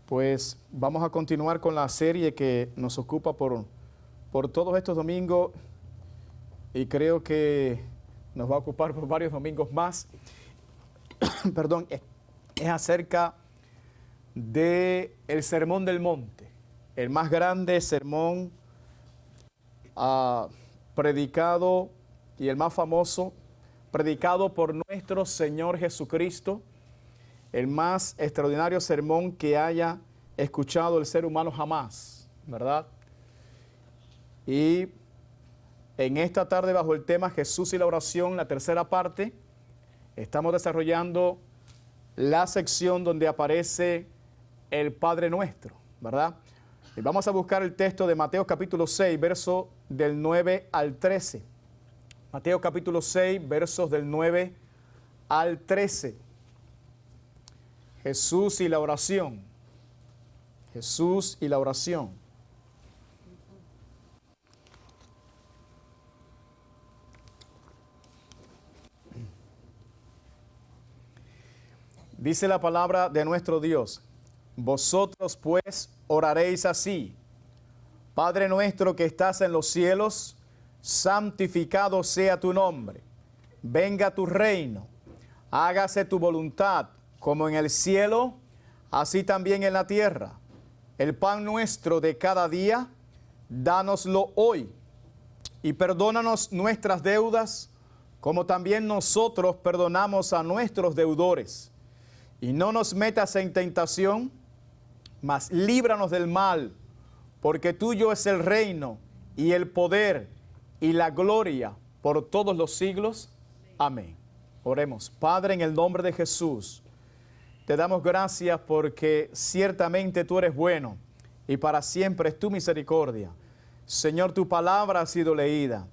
Pues vamos a continuar con la serie que nos ocupa por todos estos domingos y creo que nos va a ocupar por varios domingos más. Perdón, es acerca del Sermón del Monte, el más grande sermón predicado y el más famoso, predicado por nuestro Señor Jesucristo, el más extraordinario sermón que haya escuchado el ser humano jamás, ¿verdad? Y en esta tarde, bajo el tema Jesús y la oración, la tercera parte, estamos desarrollando la sección donde aparece el Padre Nuestro, ¿verdad? Y vamos a buscar el texto de Mateo capítulo 6, verso del 9 al 13. Mateo capítulo 6, versos del 9 al 13. Jesús y la oración. Jesús y la oración. Dice la palabra de nuestro Dios: vosotros pues oraréis así: Padre nuestro que estás en los cielos, santificado sea tu nombre. Venga tu reino. Hágase tu voluntad, como en el cielo, así también en la tierra. El pan nuestro de cada día, dánoslo hoy. Y perdónanos nuestras deudas, como también nosotros perdonamos a nuestros deudores. Y no nos metas en tentación, mas líbranos del mal, porque tuyo es el reino, y el poder, y la gloria, por todos los siglos. Amén. Oremos. Padre, en el nombre de Jesús, te damos gracias porque ciertamente tú eres bueno y para siempre es tu misericordia. Señor, tu palabra ha sido leída.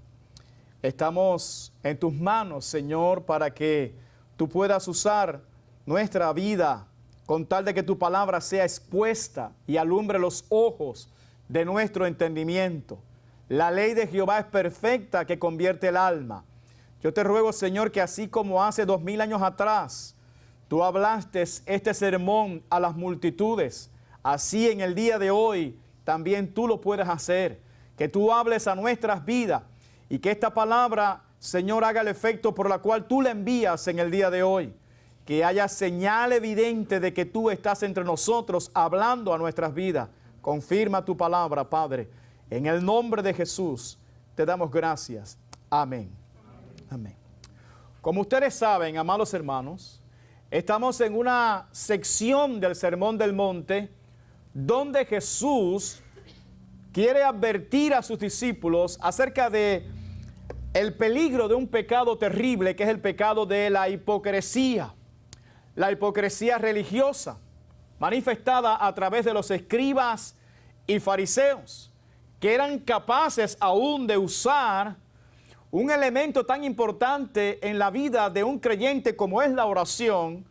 Estamos en tus manos, Señor, para que tú puedas usar nuestra vida con tal de que tu palabra sea expuesta y alumbre los ojos de nuestro entendimiento. La ley de Jehová es perfecta, que convierte el alma. Yo te ruego, Señor, que así como hace 2000 años atrás tú hablaste este sermón a las multitudes, así en el día de hoy también tú lo puedes hacer. Que tú hables a nuestras vidas y que esta palabra, Señor, haga el efecto por la cual tú la envías en el día de hoy. Que haya señal evidente de que tú estás entre nosotros hablando a nuestras vidas. Confirma tu palabra, Padre. En el nombre de Jesús te damos gracias. Amén. Amén. Como ustedes saben, amados hermanos, estamos en una sección del Sermón del Monte donde Jesús quiere advertir a sus discípulos acerca de el peligro de un pecado terrible, que es el pecado de la hipocresía. La hipocresía religiosa, manifestada a través de los escribas y fariseos, que eran capaces aún de usar un elemento tan importante en la vida de un creyente como es la oración,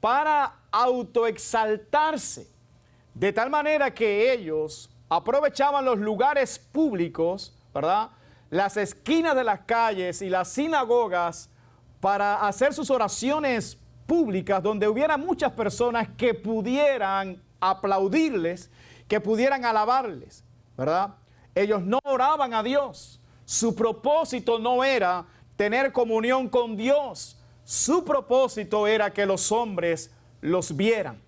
para autoexaltarse, de tal manera que ellos aprovechaban los lugares públicos, ¿verdad?, las esquinas de las calles y las sinagogas para hacer sus oraciones públicas, donde hubiera muchas personas que pudieran aplaudirles, que pudieran alabarles, ¿verdad? Ellos no oraban a Dios. Su propósito no era tener comunión con Dios. Su propósito era que los hombres los vieran.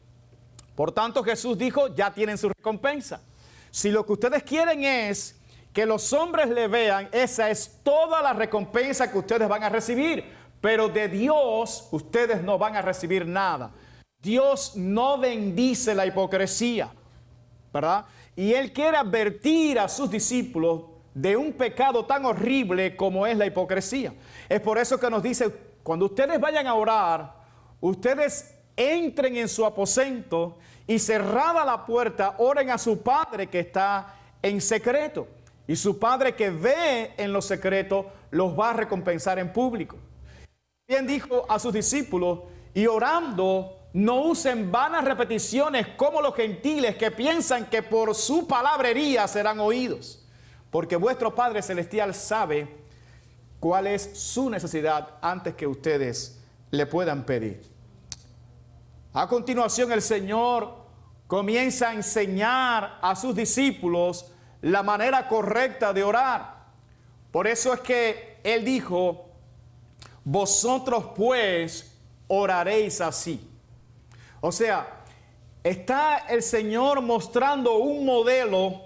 Por tanto, Jesús dijo: ya tienen su recompensa. Si lo que ustedes quieren es que los hombres le vean, esa es toda la recompensa que ustedes van a recibir. Pero de Dios ustedes no van a recibir nada. Dios no bendice la hipocresía, ¿verdad? Y Él quiere advertir a sus discípulos de un pecado tan horrible como es la hipocresía. Es por eso que nos dice: cuando ustedes vayan a orar, ustedes entren en su aposento y cerrada la puerta, oren a su Padre que está en secreto. Y su Padre que ve en lo secreto los va a recompensar en público. Bien dijo a sus discípulos: y orando, no usen vanas repeticiones como los gentiles, que piensan que por su palabrería serán oídos. Porque vuestro Padre Celestial sabe cuál es su necesidad antes que ustedes le puedan pedir. A continuación, el Señor comienza a enseñar a sus discípulos la manera correcta de orar. Por eso es que Él dijo, vosotros pues oraréis así. O sea, está el Señor mostrando un modelo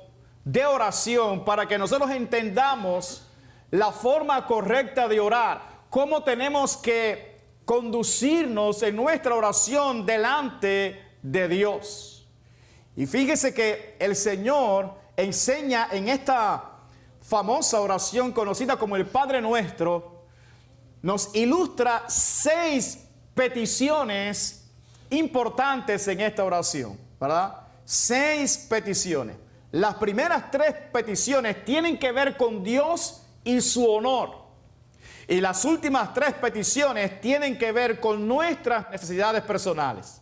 de oración para que nosotros entendamos la forma correcta de orar, cómo tenemos que conducirnos en nuestra oración delante de Dios. Y fíjese que el Señor enseña en esta famosa oración conocida como el Padre Nuestro, nos ilustra 6 peticiones importantes en esta oración, ¿verdad? 6 peticiones. Las primeras 3 peticiones tienen que ver con Dios y su honor. Y las últimas 3 peticiones tienen que ver con nuestras necesidades personales.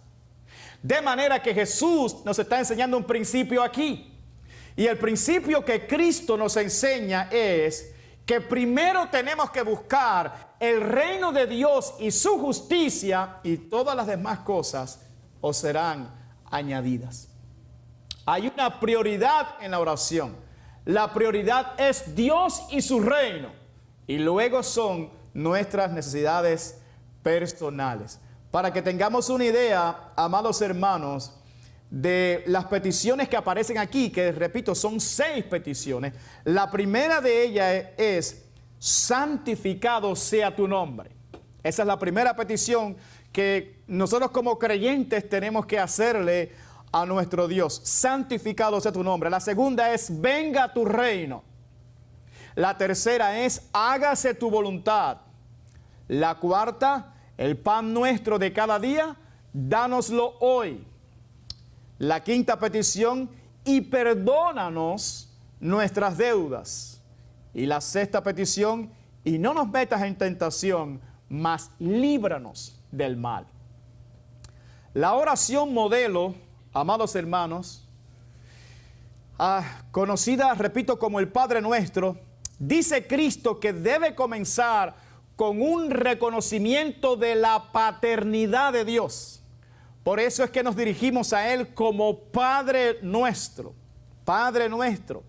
De manera que Jesús nos está enseñando un principio aquí. Y el principio que Cristo nos enseña es que primero tenemos que buscar el reino de Dios y su justicia, y todas las demás cosas os serán añadidas. Hay una prioridad en la oración. La prioridad es Dios y su reino. Y luego son nuestras necesidades personales. Para que tengamos una idea, amados hermanos, de las peticiones que aparecen aquí, que repito, son 6 peticiones. La primera de ellas es, santificado sea tu nombre. Esa es la primera petición que nosotros como creyentes tenemos que hacerle a nuestro Dios. Santificado sea tu nombre. La segunda es, venga tu reino. La tercera es, hágase tu voluntad. La cuarta, el pan nuestro de cada día, dánoslo hoy. La quinta petición, y perdónanos nuestras deudas. Y la sexta petición, y no nos metas en tentación, mas líbranos del mal. La oración modelo, amados hermanos, conocida, repito, como el Padre Nuestro, dice Cristo que debe comenzar con un reconocimiento de la paternidad de Dios. Por eso es que nos dirigimos a Él como Padre Nuestro, Padre Nuestro.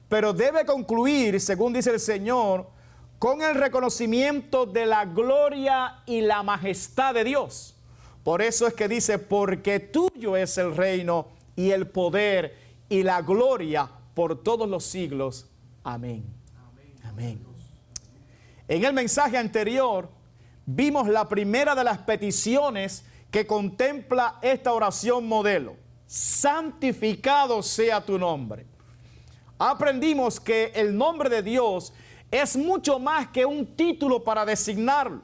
Pero debe concluir, según dice el Señor, con el reconocimiento de la gloria y la majestad de Dios. Por eso es que dice, porque tuyo es el reino y el poder y la gloria por todos los siglos. Amén. Amén. En el mensaje anterior vimos la primera de las peticiones que contempla esta oración modelo. Santificado sea tu nombre. Aprendimos que el nombre de Dios es mucho más que un título para designarlo.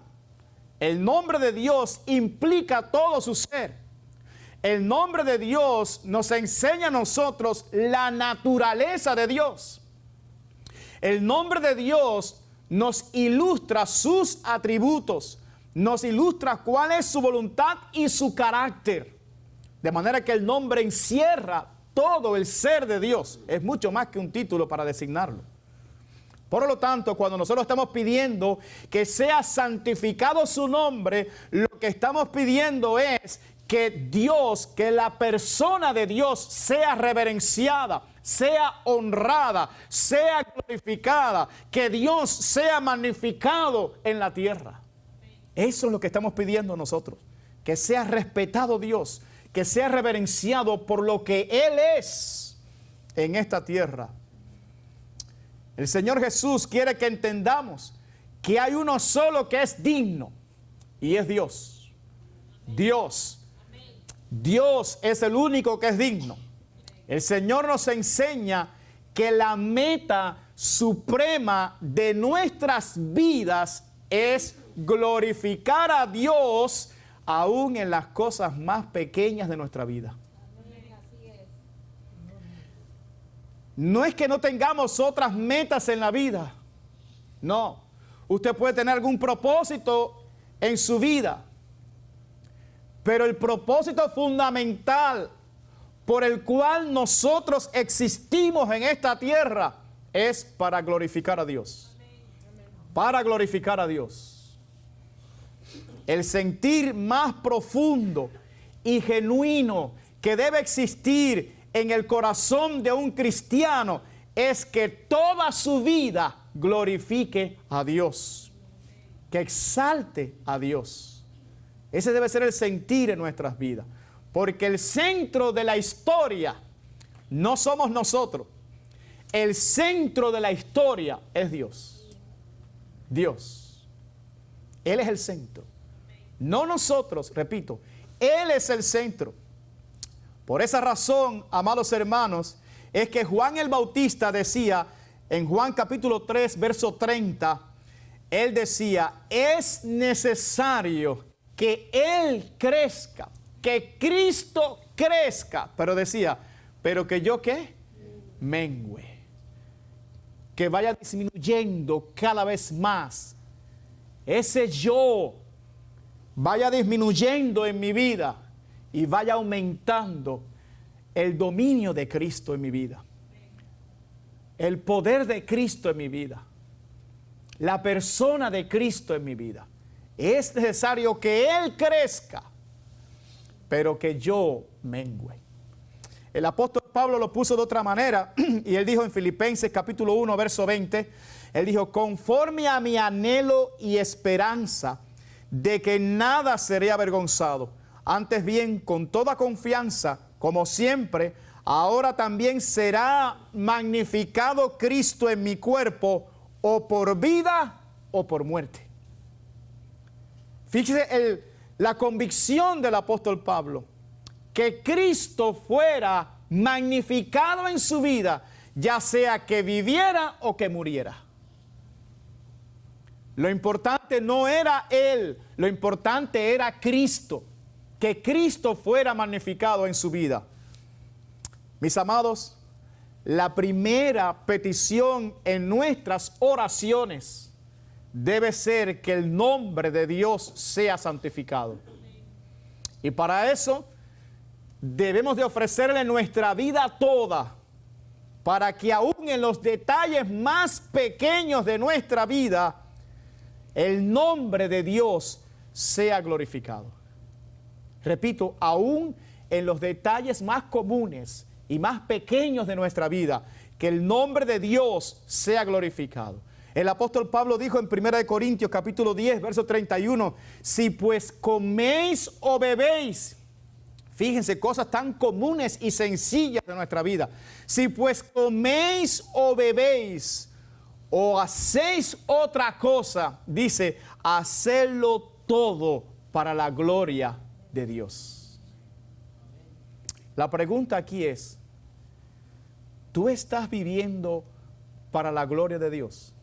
El nombre de Dios implica todo su ser. El nombre de Dios nos enseña a nosotros la naturaleza de Dios. El nombre de Dios nos ilustra sus atributos, nos ilustra cuál es su voluntad y su carácter. De manera que el nombre encierra todo el ser de Dios. Es mucho más que un título para designarlo. Por lo tanto, cuando nosotros estamos pidiendo que sea santificado su nombre, lo que estamos pidiendo es que Dios, que la persona de Dios sea reverenciada, sea honrada, sea glorificada, que Dios sea magnificado en la tierra. Eso es lo que estamos pidiendo nosotros, que sea respetado Dios, que sea reverenciado por lo que Él es en esta tierra. El Señor Jesús quiere que entendamos que hay uno solo que es digno, y es Dios. Dios. Dios es el único que es digno. El Señor nos enseña que la meta suprema de nuestras vidas es glorificar a Dios aún en las cosas más pequeñas de nuestra vida. No es que no tengamos otras metas en la vida. No. Usted puede tener algún propósito en su vida. Pero el propósito fundamental por el cual nosotros existimos en esta tierra es para glorificar a Dios. Para glorificar a Dios. El sentir más profundo y genuino que debe existir en el corazón de un cristiano es que toda su vida glorifique a Dios, que exalte a Dios. Ese debe ser el sentir en nuestras vidas, porque el centro de la historia no somos nosotros. El centro de la historia es Dios. Dios. Él es el centro. No nosotros, repito, Él es el centro. Por esa razón, amados hermanos, es que Juan el Bautista decía en Juan capítulo 3, verso 30, él decía, es necesario que Él crezca, que Cristo crezca, pero decía, pero que yo ¿qué? Mengüe, que vaya disminuyendo cada vez más. Ese yo vaya disminuyendo en mi vida y vaya aumentando el dominio de Cristo en mi vida, el poder de Cristo en mi vida, la persona de Cristo en mi vida. Es necesario que Él crezca, pero que yo mengüe. El apóstol Pablo lo puso de otra manera y él dijo en Filipenses capítulo 1, verso 20, él dijo, conforme a mi anhelo y esperanza de que nada seré avergonzado, antes bien con toda confianza, como siempre, ahora también será magnificado Cristo en mi cuerpo, o por vida o por muerte. Fíjese la convicción del apóstol Pablo, que Cristo fuera magnificado en su vida, ya sea que viviera o que muriera. Lo importante no era Él, lo importante era Cristo, que Cristo fuera magnificado en su vida. Mis amados, la primera petición en nuestras oraciones debe ser que el nombre de Dios sea santificado. Y para eso debemos de ofrecerle nuestra vida toda, para que aún en los detalles más pequeños de nuestra vida, el nombre de Dios sea glorificado. Repito, aún en los detalles más comunes y más pequeños de nuestra vida, que el nombre de Dios sea glorificado. El apóstol Pablo dijo en 1 Corintios capítulo 10, verso 31, si pues coméis o bebéis, fíjense, cosas tan comunes y sencillas de nuestra vida, si pues coméis o bebéis o hacéis otra cosa, dice, hacedlo todo para la gloria de Dios. La pregunta aquí es, ¿tú estás viviendo para la gloria de Dios?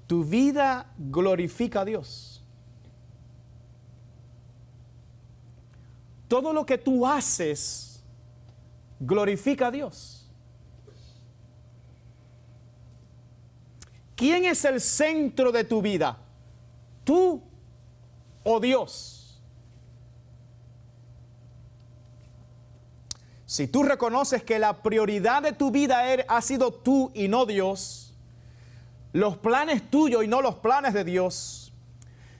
¿Tu vida glorifica a Dios? Todo lo que tú haces glorifica a Dios. ¿Quién es el centro de tu vida? ¿Tú o Dios? Si tú reconoces que la prioridad de tu vida ha sido tú y no Dios, los planes tuyos y no los planes de Dios,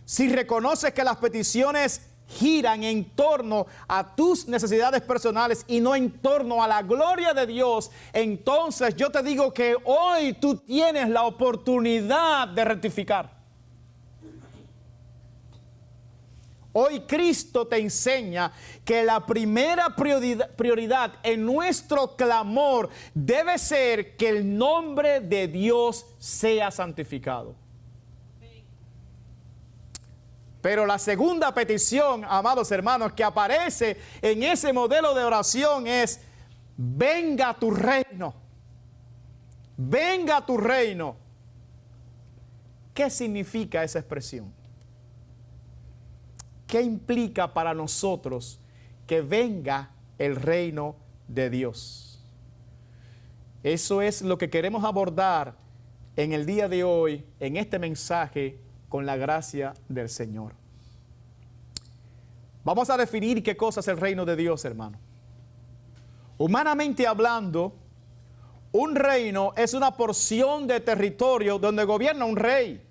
si reconoces que las peticiones giran en torno a tus necesidades personales y no en torno a la gloria de Dios, entonces yo te digo que hoy tú tienes la oportunidad de rectificar. Hoy Cristo te enseña que la primera prioridad en nuestro clamor debe ser que el nombre de Dios sea santificado. Pero la segunda petición, amados hermanos, que aparece en ese modelo de oración es, venga tu reino, venga tu reino. ¿Qué significa esa expresión? ¿Qué implica para nosotros que venga el reino de Dios? Eso es lo que queremos abordar en el día de hoy, en este mensaje, con la gracia del Señor. Vamos a definir qué cosa es el reino de Dios, hermano. Humanamente hablando, un reino es una porción de territorio donde gobierna un rey.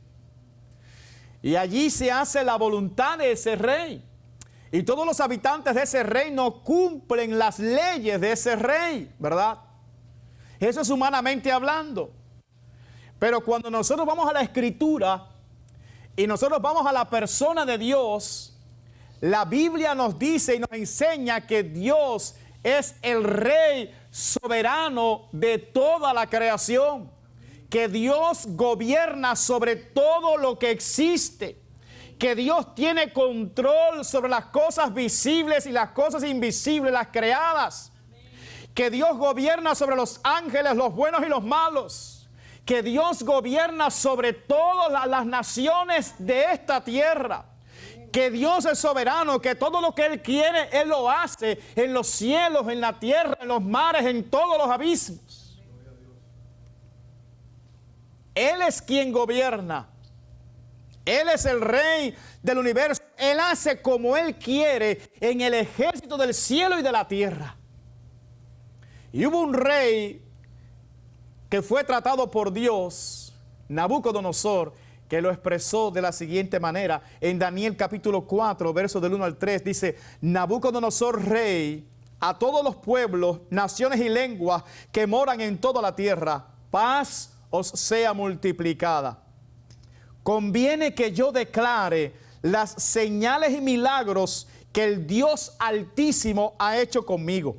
Y allí se hace la voluntad de ese rey. Y todos los habitantes de ese reino cumplen las leyes de ese rey, ¿verdad? Eso es humanamente hablando. Pero cuando nosotros vamos a la Escritura y nosotros vamos a la persona de Dios, la Biblia nos dice y nos enseña que Dios es el Rey soberano de toda la creación, que Dios gobierna sobre todo lo que existe, que Dios tiene control sobre las cosas visibles y las cosas invisibles, las creadas, que Dios gobierna sobre los ángeles, los buenos y los malos, que Dios gobierna sobre todas las naciones de esta tierra, que Dios es soberano, que todo lo que Él quiere, Él lo hace en los cielos, en la tierra, en los mares, en todos los abismos. Él es quien gobierna. Él es el Rey del universo. Él hace como Él quiere en el ejército del cielo y de la tierra. Y hubo un rey que fue tratado por Dios, Nabucodonosor, que lo expresó de la siguiente manera. En Daniel capítulo 4, versos del 1 al 3, dice: Nabucodonosor rey, a todos los pueblos, naciones y lenguas que moran en toda la tierra, paz os sea multiplicada. Conviene que yo declare las señales y milagros que el Dios Altísimo ha hecho conmigo.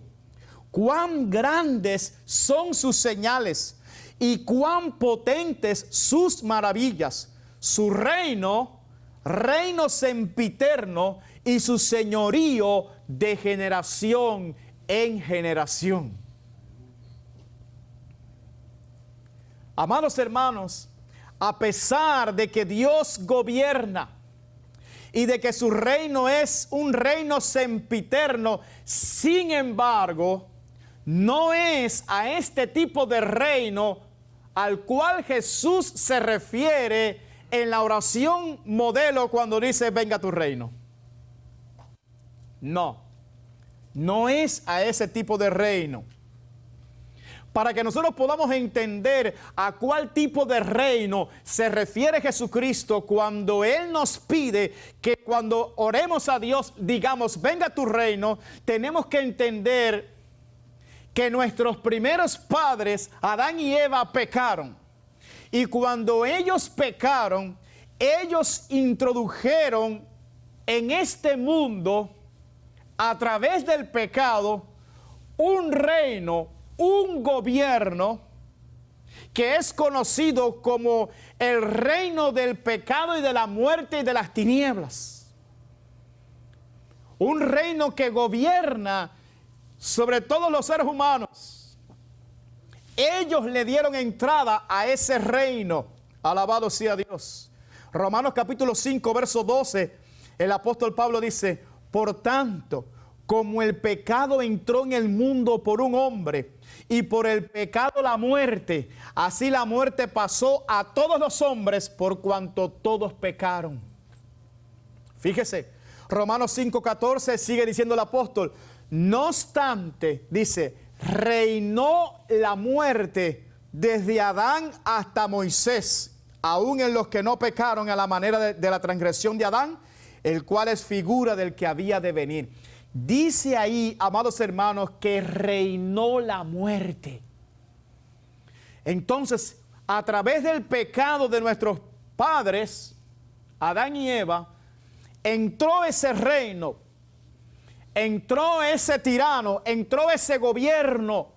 Cuán grandes son sus señales y cuán potentes sus maravillas. Su reino, reino sempiterno, y su señorío de generación en generación. Amados hermanos, a pesar de que Dios gobierna y de que su reino es un reino sempiterno, sin embargo, no es a este tipo de reino al cual Jesús se refiere en la oración modelo cuando dice: venga tu reino. No, no es a ese tipo de reino. Para que nosotros podamos entender a cuál tipo de reino se refiere Jesucristo cuando Él nos pide que cuando oremos a Dios digamos: venga tu reino, tenemos que entender que nuestros primeros padres, Adán y Eva, pecaron. Y cuando ellos pecaron, ellos introdujeron en este mundo, a través del pecado, un reino, un gobierno que es conocido como el reino del pecado y de la muerte y de las tinieblas. Un reino que gobierna sobre todos los seres humanos. Ellos le dieron entrada a ese reino. Alabado sea Dios. Romanos capítulo 5, verso 12, el apóstol Pablo dice: por tanto, como el pecado entró en el mundo por un hombre, y por el pecado la muerte, así la muerte pasó a todos los hombres por cuanto todos pecaron. Fíjese, Romanos 5:14 sigue diciendo el apóstol: no obstante, dice, reinó la muerte desde Adán hasta Moisés, aún en los que no pecaron a la manera de la transgresión de Adán, el cual es figura del que había de venir. Dice ahí, amados hermanos, que reinó la muerte. Entonces, a través del pecado de nuestros padres, Adán y Eva, entró ese reino, entró ese tirano, entró ese gobierno.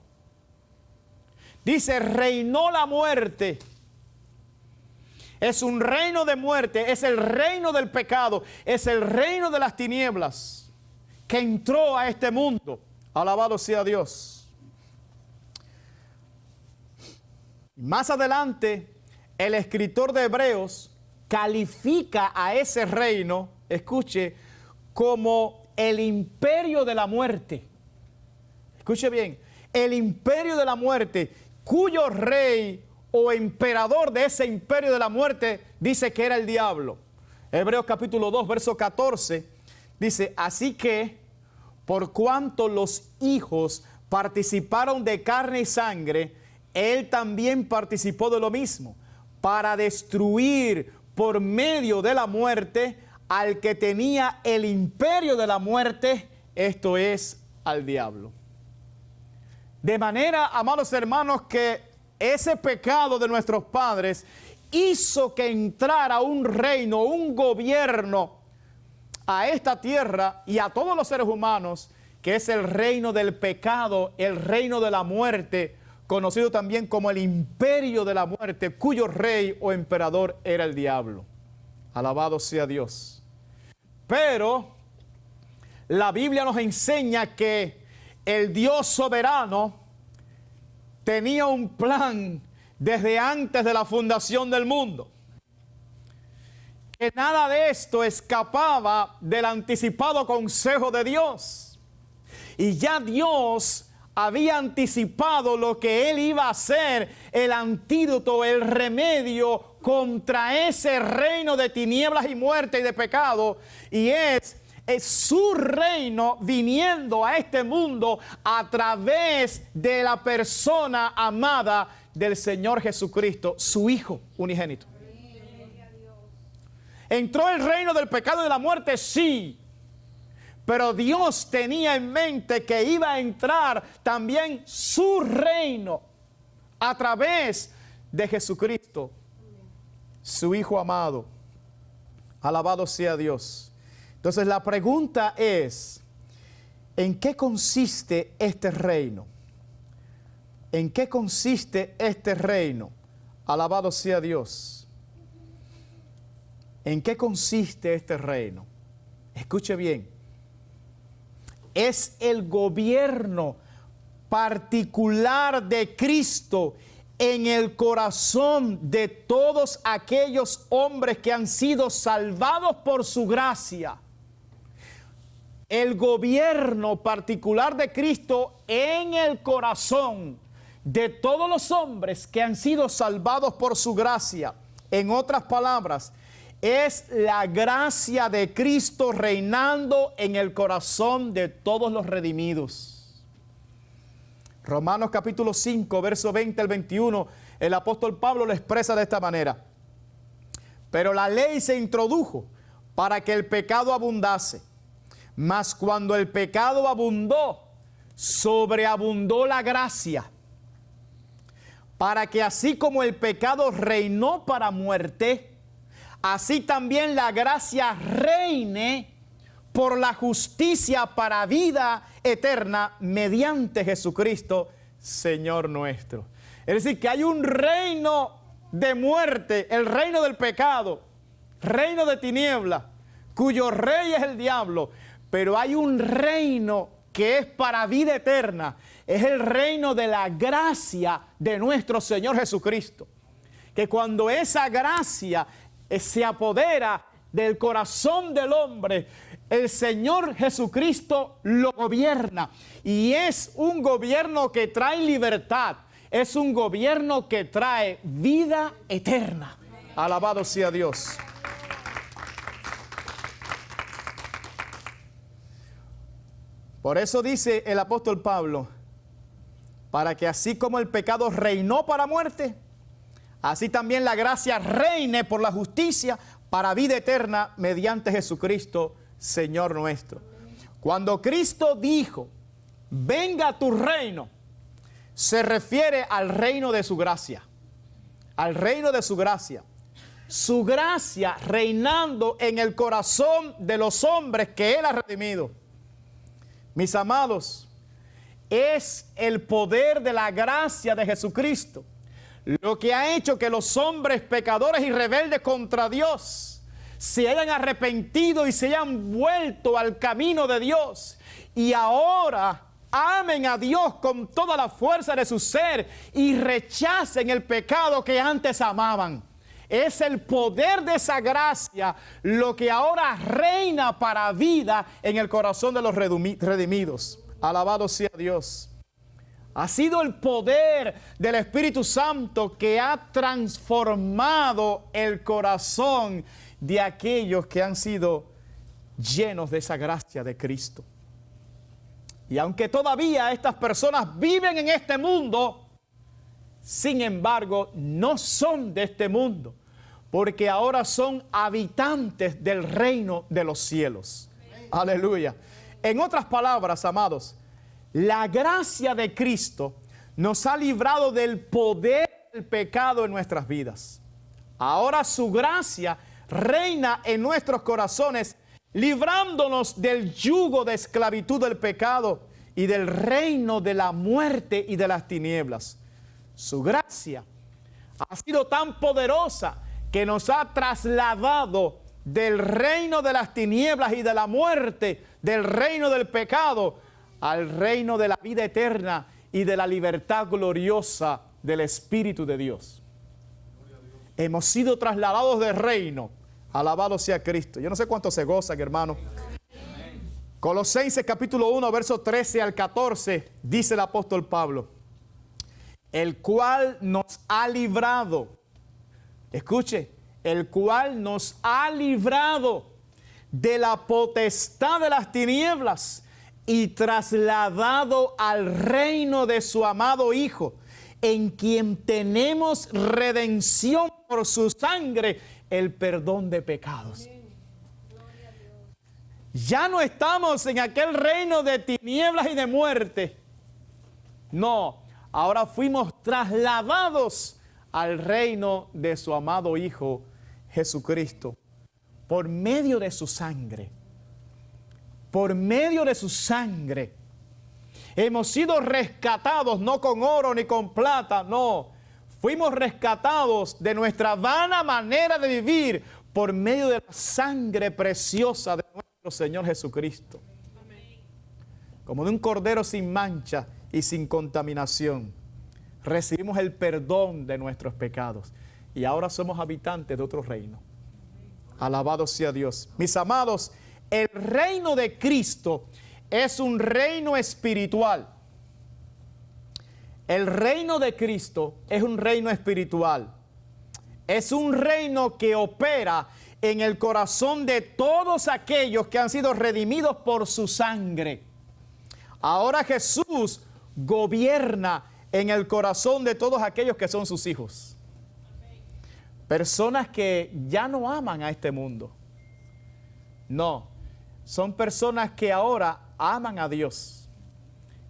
Dice, reinó la muerte. Es un reino de muerte, es el reino del pecado, es el reino de las tinieblas que entró a este mundo. Alabado sea Dios. Más adelante, el escritor de Hebreos califica a ese reino, escuche, como el imperio de la muerte. Escuche bien, el imperio de la muerte, cuyo rey o emperador de ese imperio de la muerte dice que era el diablo. Hebreos capítulo 2, verso 14, dice: así que, por cuanto los hijos participaron de carne y sangre, él también participó de lo mismo, para destruir por medio de la muerte al que tenía el imperio de la muerte, esto es, al diablo. De manera, amados hermanos, que ese pecado de nuestros padres hizo que entrara un reino, un gobierno a esta tierra y a todos los seres humanos, que es el reino del pecado, el reino de la muerte, conocido también como el imperio de la muerte, cuyo rey o emperador era el diablo. Alabado sea Dios. Pero la Biblia nos enseña que el Dios soberano tenía un plan desde antes de la fundación del mundo. Que nada de esto escapaba del anticipado consejo de Dios. Y ya Dios había anticipado lo que Él iba a hacer, el antídoto, el remedio contra ese reino de tinieblas y muerte y de pecado. Y es su reino viniendo a este mundo a través de la persona amada del Señor Jesucristo, su Hijo unigénito. ¿Entró el reino del pecado y de la muerte? Sí. Pero Dios tenía en mente que iba a entrar también su reino a través de Jesucristo, su Hijo amado. Alabado sea Dios. Entonces la pregunta es, ¿en qué consiste este reino? ¿En qué consiste este reino? Alabado sea Dios. ¿En qué consiste este reino? Escuche bien. Es el gobierno particular de Cristo en el corazón de todos aquellos hombres que han sido salvados por su gracia. El gobierno particular de Cristo en el corazón de todos los hombres que han sido salvados por su gracia. En otras palabras, es la gracia de Cristo reinando en el corazón de todos los redimidos. Romanos capítulo 5, verso 20 al 21, el apóstol Pablo lo expresa de esta manera. Pero la ley se introdujo para que el pecado abundase. Mas cuando el pecado abundó, sobreabundó la gracia. Para que así como el pecado reinó para muerte, así también la gracia reine por la justicia para vida eterna mediante Jesucristo, Señor nuestro. Es decir, que hay un reino de muerte, el reino del pecado, reino de tiniebla, cuyo rey es el diablo, pero hay un reino que es para vida eterna, es el reino de la gracia de nuestro Señor Jesucristo. Que cuando esa gracia se apodera del corazón del hombre, el Señor Jesucristo lo gobierna. Y es un gobierno que trae libertad. Es un gobierno que trae vida eterna. Alabado sea Dios. Por eso dice el apóstol Pablo, para que así como el pecado reinó para muerte, así también la gracia reine por la justicia para vida eterna mediante Jesucristo, Señor nuestro. Cuando Cristo dijo, venga tu reino, se refiere al reino de su gracia. Al reino de su gracia. Su gracia reinando en el corazón de los hombres que Él ha redimido. Mis amados, es el poder de la gracia de Jesucristo lo que ha hecho que los hombres pecadores y rebeldes contra Dios se hayan arrepentido y se hayan vuelto al camino de Dios y ahora amen a Dios con toda la fuerza de su ser y rechacen el pecado que antes amaban. Es el poder de esa gracia lo que ahora reina para vida en el corazón de los redimidos. Alabado sea Dios. Ha sido el poder del Espíritu Santo que ha transformado el corazón de aquellos que han sido llenos de esa gracia de Cristo. Y aunque todavía estas personas viven en este mundo, sin embargo, no son de este mundo, porque ahora son habitantes del reino de los cielos. Aleluya. En otras palabras, amados, la gracia de Cristo nos ha librado del poder del pecado en nuestras vidas. Ahora su gracia reina en nuestros corazones, librándonos del yugo de esclavitud del pecado y del reino de la muerte y de las tinieblas. Su gracia ha sido tan poderosa que nos ha trasladado del reino de las tinieblas y de la muerte, del reino del pecado, al reino de la vida eterna y de la libertad gloriosa del Espíritu de Dios. Hemos sido trasladados del reino. Alabado sea Cristo. Yo no sé cuánto se gozan, hermano. Colosenses capítulo 1, versos 13 al 14, dice el apóstol Pablo, el cual nos ha librado. Escuche, el cual nos ha librado de la potestad de las tinieblas y trasladado al reino de su amado Hijo, en quien tenemos redención por su sangre, el perdón de pecados. Ya no estamos en aquel reino de tinieblas y de muerte. No, ahora fuimos trasladados al reino de su amado Hijo Jesucristo, por medio de su sangre. Por medio de su sangre. Hemos sido rescatados, no con oro ni con plata, no. Fuimos rescatados de nuestra vana manera de vivir por medio de la sangre preciosa de nuestro Señor Jesucristo. Como de un cordero sin mancha y sin contaminación, recibimos el perdón de nuestros pecados y ahora somos habitantes de otro reino. Alabado sea Dios. Mis amados, el reino de Cristo es un reino espiritual. El reino de Cristo es un reino espiritual. Es un reino que opera en el corazón de todos aquellos que han sido redimidos por su sangre. Ahora Jesús gobierna en el corazón de todos aquellos que son sus hijos. Personas que ya no aman a este mundo. No, son personas que ahora aman a Dios,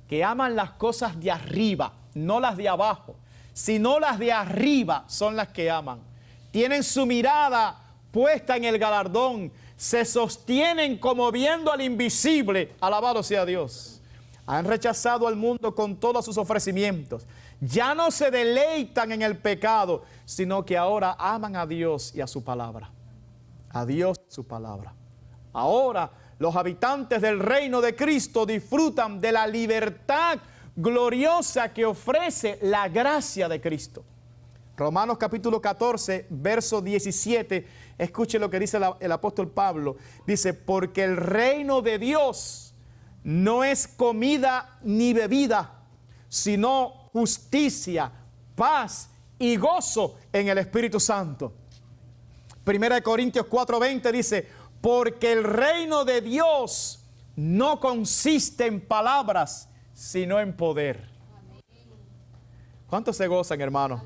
que aman las cosas de arriba, no las de abajo, sino las de arriba son las que aman. Tienen su mirada puesta en el galardón, se sostienen como viendo al invisible. Alabado sea Dios. Han rechazado al mundo con todos sus ofrecimientos. Ya no se deleitan en el pecado, sino que ahora aman a Dios y a su palabra. A Dios y su palabra. Ahora los habitantes del reino de Cristo disfrutan de la libertad gloriosa que ofrece la gracia de Cristo. Romanos capítulo 14, verso 17, escuche lo que dice el apóstol Pablo. Dice, porque el reino de Dios no es comida ni bebida, sino justicia, paz y gozo en el Espíritu Santo. Primera de Corintios 4:20 dice, porque el reino de Dios no consiste en palabras, sino en poder. ¿Cuántos se gozan, hermanos?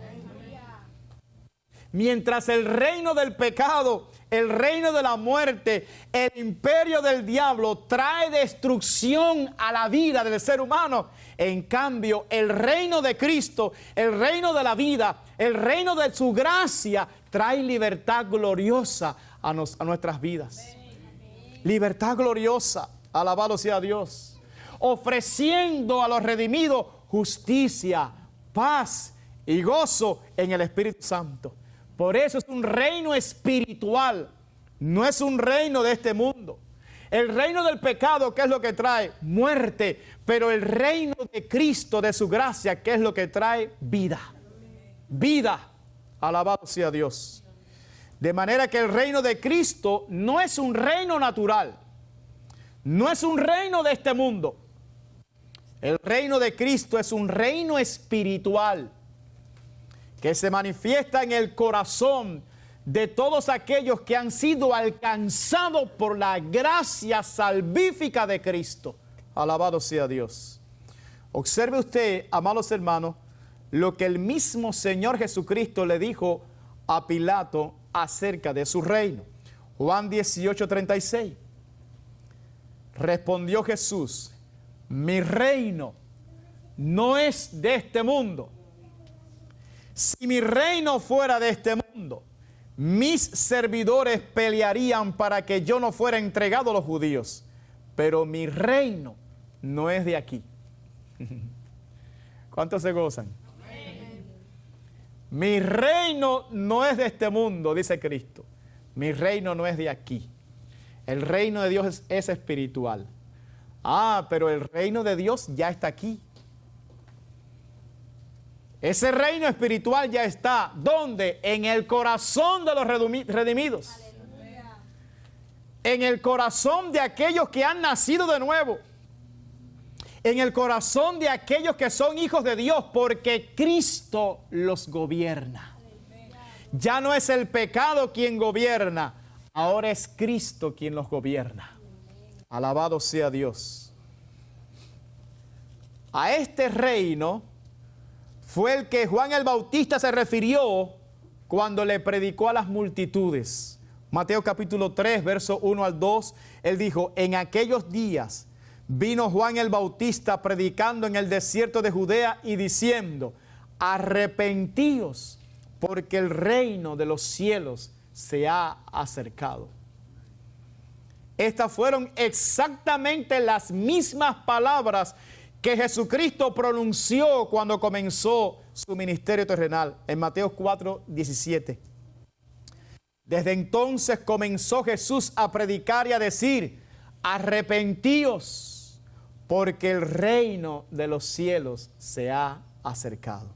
Mientras el reino del pecado, el reino de la muerte, el imperio del diablo trae destrucción a la vida del ser humano, en cambio el reino de Cristo, el reino de la vida, el reino de su gracia trae libertad gloriosa a nuestras vidas. Libertad gloriosa, alabado sea Dios, ofreciendo a los redimidos justicia, paz y gozo en el Espíritu Santo. Por eso es un reino espiritual, no es un reino de este mundo. El reino del pecado, ¿qué es lo que trae? Muerte. Pero el reino de Cristo, de su gracia, ¿qué es lo que trae? Vida. Vida. Alabado sea Dios. De manera que el reino de Cristo no es un reino natural. No es un reino de este mundo. El reino de Cristo es un reino espiritual que se manifiesta en el corazón de todos aquellos que han sido alcanzados por la gracia salvífica de Cristo. Alabado sea Dios. Observe usted, amados hermanos, lo que el mismo Señor Jesucristo le dijo a Pilato acerca de su reino. Juan 18:36. Respondió Jesús: mi reino no es de este mundo. Si mi reino fuera de este mundo, mis servidores pelearían para que yo no fuera entregado a los judíos. Pero mi reino no es de aquí. ¿Cuántos se gozan? Amén. Mi reino no es de este mundo, dice Cristo. Mi reino no es de aquí. El reino de Dios es espiritual. Pero el reino de Dios ya está aquí. Ese reino espiritual ya está. ¿Dónde? En el corazón de los redimidos. Aleluya. En el corazón de aquellos que han nacido de nuevo. En el corazón de aquellos que son hijos de Dios, porque Cristo los gobierna. Aleluya. Ya no es el pecado quien gobierna, ahora es Cristo quien los gobierna. Aleluya. Alabado sea Dios. A este reino fue el que Juan el Bautista se refirió cuando le predicó a las multitudes. Mateo capítulo 3, verso 1 al 2, él dijo: en aquellos días vino Juan el Bautista predicando en el desierto de Judea y diciendo: arrepentíos, porque el reino de los cielos se ha acercado. Estas fueron exactamente las mismas palabras que Jesucristo pronunció cuando comenzó su ministerio terrenal, en Mateo 4, 17. Desde entonces comenzó Jesús a predicar y a decir: arrepentíos, porque el reino de los cielos se ha acercado.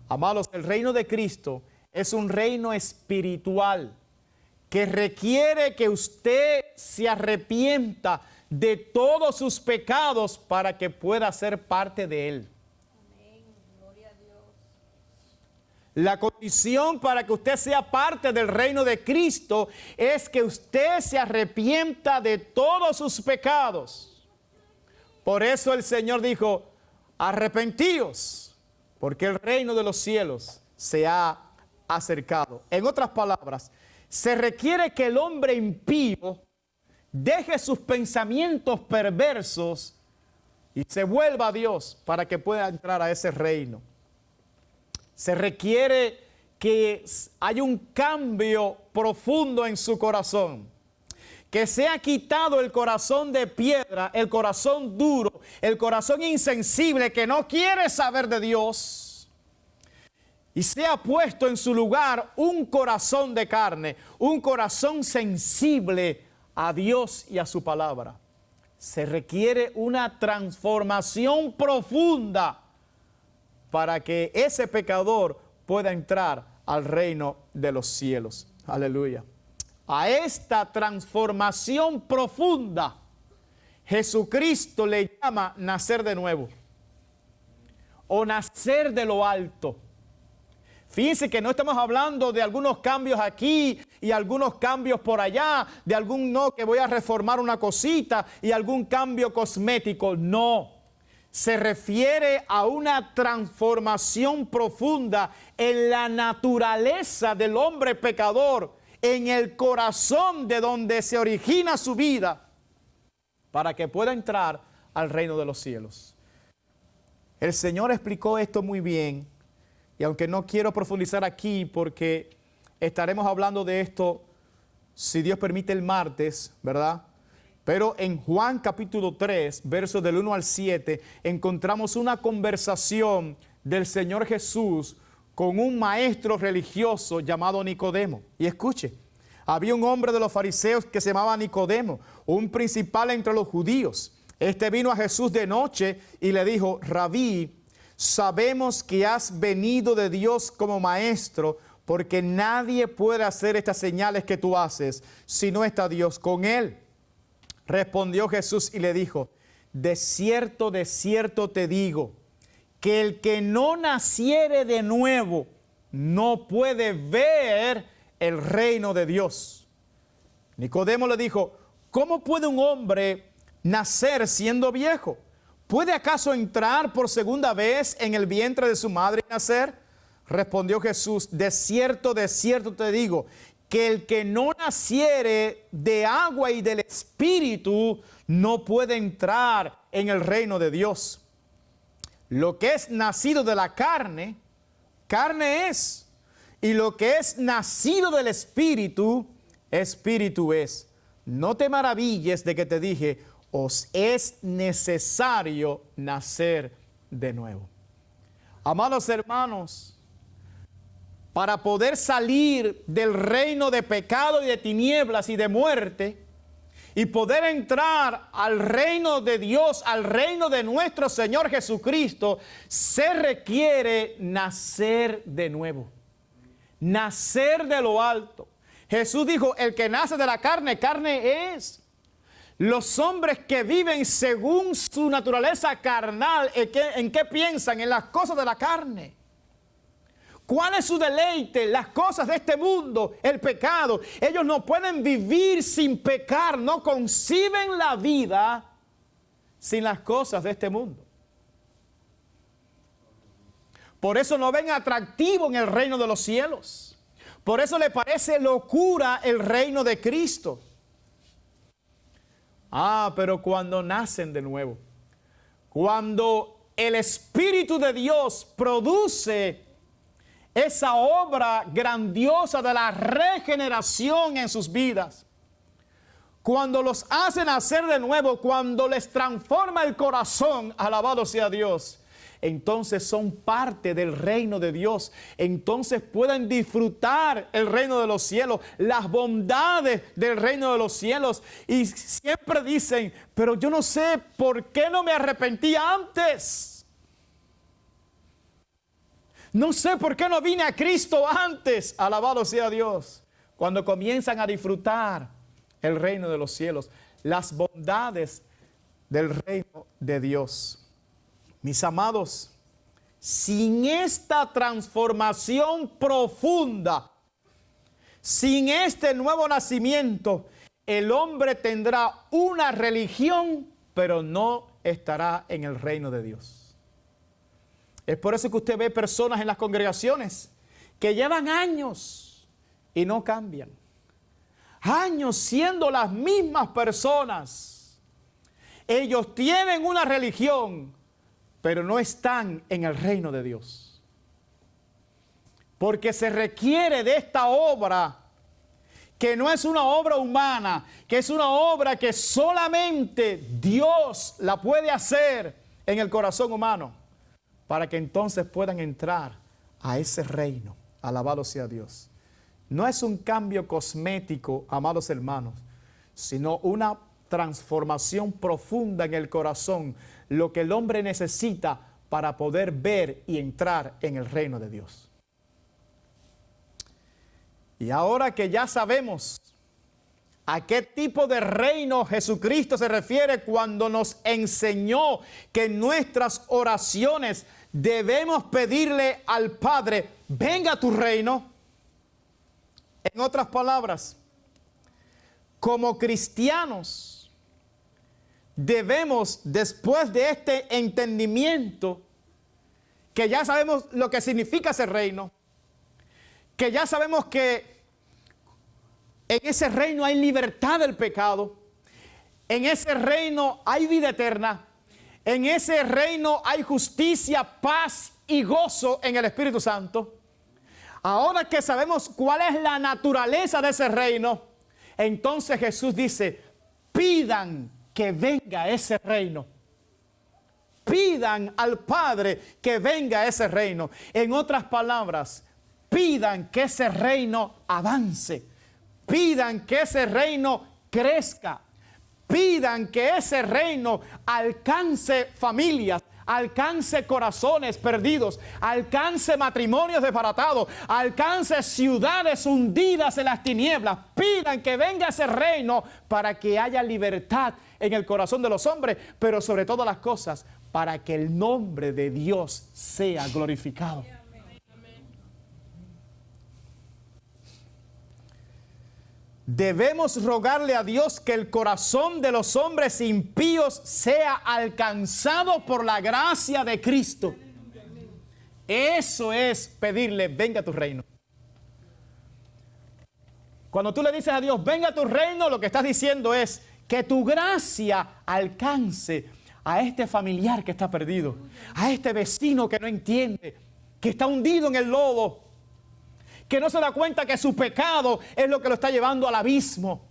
Amados, el reino de Cristo es un reino espiritual que requiere que usted se arrepienta de todos sus pecados para que pueda ser parte de él. Amén. Gloria a Dios. La condición para que usted sea parte del reino de Cristo es que usted se arrepienta de todos sus pecados. Por eso el Señor dijo: arrepentíos, porque el reino de los cielos se ha acercado. En otras palabras, se requiere que el hombre impío deje sus pensamientos perversos y se vuelva a Dios para que pueda entrar a ese reino. Se requiere que haya un cambio profundo en su corazón. Que sea quitado el corazón de piedra, el corazón duro, el corazón insensible que no quiere saber de Dios. Y sea puesto en su lugar un corazón de carne, un corazón sensible a Dios y a su palabra. Se requiere una transformación profunda para que ese pecador pueda entrar al reino de los cielos. Aleluya. A esta transformación profunda, Jesucristo le llama nacer de nuevo o nacer de lo alto. Fíjense que no estamos hablando de algunos cambios aquí y algunos cambios por allá, de algún no, que voy a reformar una cosita y algún cambio cosmético. No, se refiere a una transformación profunda en la naturaleza del hombre pecador, en el corazón de donde se origina su vida, para que pueda entrar al reino de los cielos. El Señor explicó esto muy bien. Y aunque no quiero profundizar aquí porque estaremos hablando de esto, si Dios permite, el martes, ¿verdad? Pero en Juan capítulo 3, versos del 1 al 7, encontramos una conversación del Señor Jesús con un maestro religioso llamado Nicodemo. Y escuche, había un hombre de los fariseos que se llamaba Nicodemo, un principal entre los judíos. Este vino a Jesús de noche y le dijo: Rabí, sabemos que has venido de Dios como maestro, porque nadie puede hacer estas señales que tú haces si no está Dios con él. Respondió Jesús y le dijo: de cierto te digo, que el que no naciere de nuevo no puede ver el reino de Dios. Nicodemo le dijo: ¿cómo puede un hombre nacer siendo viejo? ¿Puede acaso entrar por segunda vez en el vientre de su madre y nacer? respondió Jesús, de cierto te digo, que el que no naciere de agua y del Espíritu no puede entrar en el reino de Dios. Lo que es nacido de la carne, carne es. Y lo que es nacido del Espíritu, Espíritu es. No te maravilles de que te dije, os es necesario nacer de nuevo. Amados hermanos, para poder salir del reino de pecado y de tinieblas y de muerte, y poder entrar al reino de Dios, al reino de nuestro Señor Jesucristo, se requiere nacer de nuevo. Nacer de lo alto. Jesús dijo, el que nace de la carne, carne es. Los hombres que viven según su naturaleza carnal, ¿en qué piensan? En las cosas de la carne. ¿Cuál es su deleite? Las cosas de este mundo, el pecado. Ellos no pueden vivir sin pecar, no conciben la vida sin las cosas de este mundo. Por eso no ven atractivo en el reino de los cielos. Por eso le parece locura el reino de Cristo. Pero cuando nacen de nuevo, cuando el Espíritu de Dios produce esa obra grandiosa de la regeneración en sus vidas, cuando los hace nacer de nuevo, cuando les transforma el corazón, alabado sea Dios, entonces son parte del reino de Dios. Entonces pueden disfrutar el reino de los cielos, las bondades del reino de los cielos. Y siempre dicen, pero yo no sé por qué no me arrepentí antes. No sé por qué no vine a Cristo antes. Alabado sea Dios. Cuando comienzan a disfrutar el reino de los cielos, las bondades del reino de Dios. Mis amados, sin esta transformación profunda, sin este nuevo nacimiento, el hombre tendrá una religión, pero no estará en el reino de Dios. Es por eso que usted ve personas en las congregaciones que llevan años y no cambian. Años siendo las mismas personas. Ellos tienen una religión, pero no están en el reino de Dios. Porque se requiere de esta obra, que no es una obra humana, que es una obra que solamente Dios la puede hacer en el corazón humano, para que entonces puedan entrar a ese reino. Alabado sea Dios. No es un cambio cosmético, amados hermanos, sino una transformación profunda en el corazón, lo que el hombre necesita para poder ver y entrar en el reino de Dios. Y ahora que ya sabemos a qué tipo de reino Jesucristo se refiere cuando nos enseñó que en nuestras oraciones debemos pedirle al Padre, venga a tu reino. En otras palabras, como cristianos, debemos, después de este entendimiento, que ya sabemos lo que significa ese reino, que ya sabemos que en ese reino hay libertad del pecado, en ese reino hay vida eterna, en ese reino hay justicia, paz y gozo en el Espíritu Santo. Ahora que sabemos cuál es la naturaleza de ese reino, entonces Jesús dice, pidan que venga ese reino. Pidan al Padre que venga ese reino. En otras palabras, pidan que ese reino avance. Pidan que ese reino crezca. Pidan que ese reino alcance familias, alcance corazones perdidos, alcance matrimonios desbaratados, alcance ciudades hundidas en las tinieblas. Pidan que venga ese reino para que haya libertad en el corazón de los hombres, pero sobre todas las cosas, para que el nombre de Dios sea glorificado. Debemos rogarle a Dios que el corazón de los hombres impíos sea alcanzado por la gracia de Cristo. Eso es pedirle, venga a tu reino. Cuando tú le dices a Dios, venga a tu reino, lo que estás diciendo es que tu gracia alcance a este familiar que está perdido, a este vecino que no entiende, que está hundido en el lodo, que no se da cuenta que su pecado es lo que lo está llevando al abismo.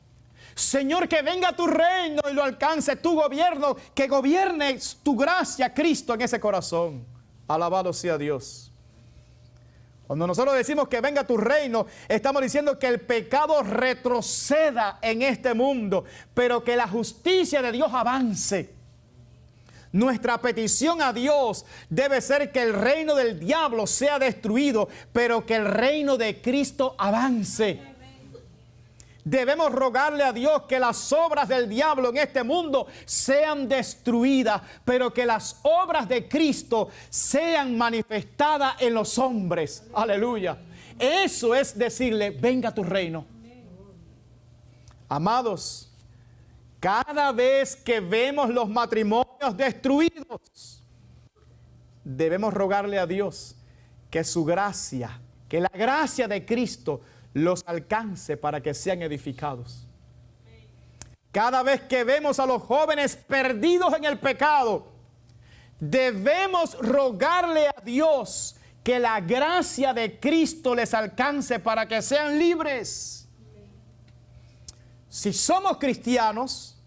Señor, que venga tu reino y lo alcance tu gobierno, que gobierne tu gracia, Cristo, en ese corazón. Alabado sea Dios. Cuando nosotros decimos que venga tu reino, estamos diciendo que el pecado retroceda en este mundo, pero que la justicia de Dios avance. Nuestra petición a Dios debe ser que el reino del diablo sea destruido, pero que el reino de Cristo avance. Debemos rogarle a Dios que las obras del diablo en este mundo sean destruidas, pero que las obras de Cristo sean manifestadas en los hombres. Aleluya. Eso es decirle, venga a tu reino. Amados, cada vez que vemos los matrimonios destruidos, debemos rogarle a Dios que su gracia, que la gracia de Cristo los alcance para que sean edificados. Cada vez que vemos a los jóvenes perdidos en el pecado, debemos rogarle a Dios que la gracia de Cristo les alcance para que sean libres. Si somos cristianos,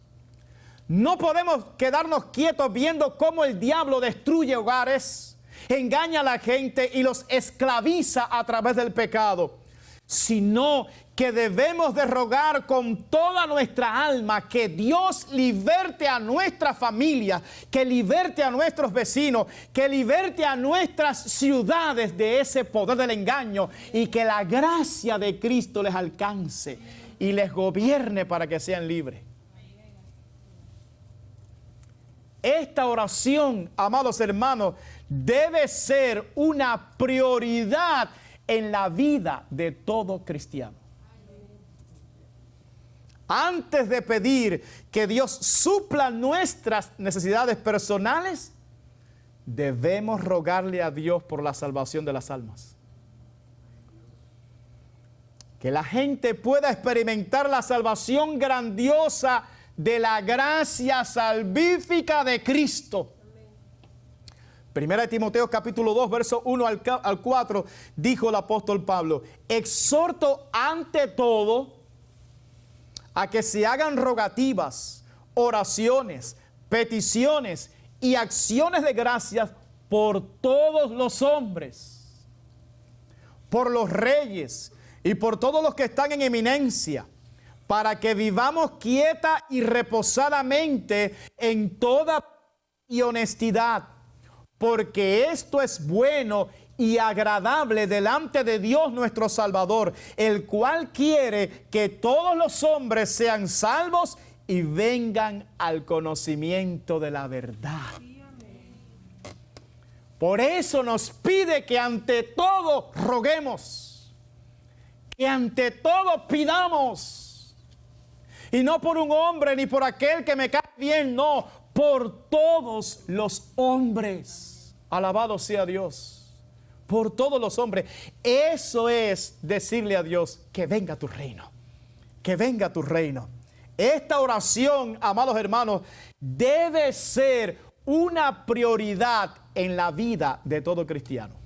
no podemos quedarnos quietos viendo cómo el diablo destruye hogares, engaña a la gente y los esclaviza a través del pecado, sino que debemos de rogar con toda nuestra alma que Dios liberte a nuestra familia, que liberte a nuestros vecinos, que liberte a nuestras ciudades de ese poder del engaño y que la gracia de Cristo les alcance y les gobierne para que sean libres. Esta oración, amados hermanos, debe ser una prioridad en la vida de todo cristiano. Antes de pedir que Dios supla nuestras necesidades personales, debemos rogarle a Dios por la salvación de las almas. Que la gente pueda experimentar la salvación grandiosa de la gracia salvífica de Cristo. Primera de Timoteo capítulo 2, verso 1 al 4, dijo el apóstol Pablo: exhorto ante todo a que se hagan rogativas, oraciones, peticiones y acciones de gracias por todos los hombres, por los reyes y por todos los que están en eminencia, para que vivamos quieta y reposadamente en toda y honestidad, porque esto es bueno y agradable delante de Dios nuestro Salvador, el cual quiere que todos los hombres sean salvos y vengan al conocimiento de la verdad. Por eso nos pide que ante todo roguemos, que ante todo pidamos, y no por un hombre ni por aquel que me cae bien, no, por todos los hombres. Alabado sea Dios, por todos los hombres. Eso es decirle a Dios que venga tu reino, que venga tu reino. Esta oración, amados hermanos, debe ser una prioridad en la vida de todo cristiano.